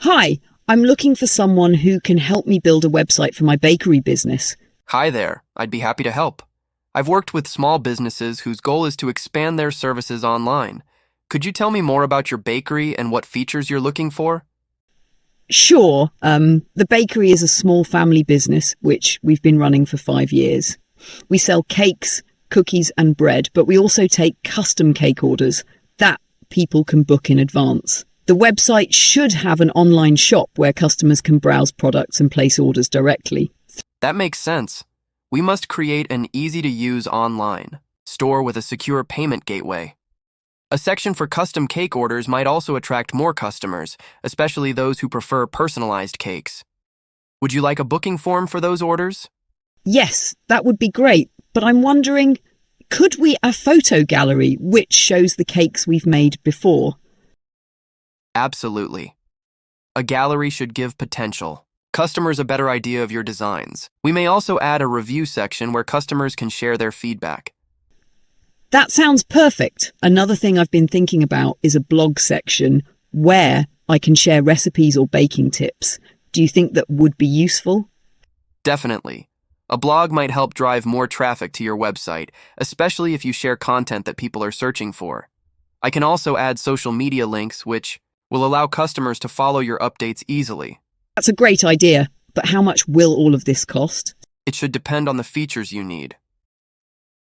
Hi, I'm looking for someone who can help me build a website for my bakery business. Hi there, I'd be happy to help. I've worked with small businesses whose goal is to expand their services online. Could you tell me more about your bakery and what features you're looking for? Sure, the bakery is a small family business which we've been running for 5 years. We sell cakes, cookies and bread, but we also take custom cake orders that people can book in advance. The website should have an online shop where customers can browse products and place orders directly. That makes sense. We must create an easy-to-use online store with a secure payment gateway. A section for custom cake orders might also attract more customers, especially those who prefer personalized cakes. Would you like a booking form for those orders? Yes, that would be great, but I'm wondering, could we a photo gallery which shows the cakes we've made before? Absolutely. A gallery should give potential. Customers a better idea of your designs. We may also add a review section where customers can share their feedback. That sounds perfect. Another thing I've been thinking about is a blog section where I can share recipes or baking tips. Do you think that would be useful? Definitely. A blog might help drive more traffic to your website, especially if you share content that people are searching for. I can also add social media links which will allow customers to follow your updates easily. That's a great idea, but how much will all of this cost? It should depend on the features you need.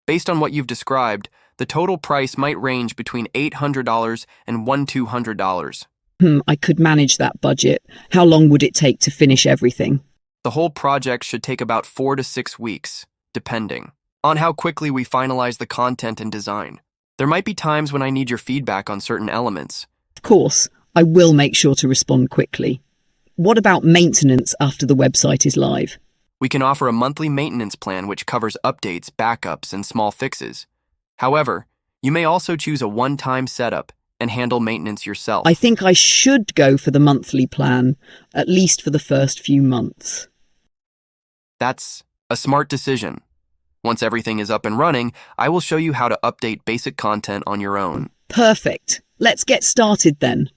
Based on what you've described, the total price might range between $800 and $1,200. I could manage that budget. How long would it take to finish everything? The whole project should take about 4 to 6 weeks, depending on how quickly we finalize the content and design. There might be times when I need your feedback on certain elements. Of course, I will make sure to respond quickly. What about maintenance after the website is live? We can offer a monthly maintenance plan which covers updates, backups, and small fixes. However, you may also choose a one-time setup and handle maintenance yourself. I think I should go for the monthly plan, at least for the first few months. That's a smart decision. Once everything is up and running, I will show you how to update basic content on your own. Perfect. Let's get started then.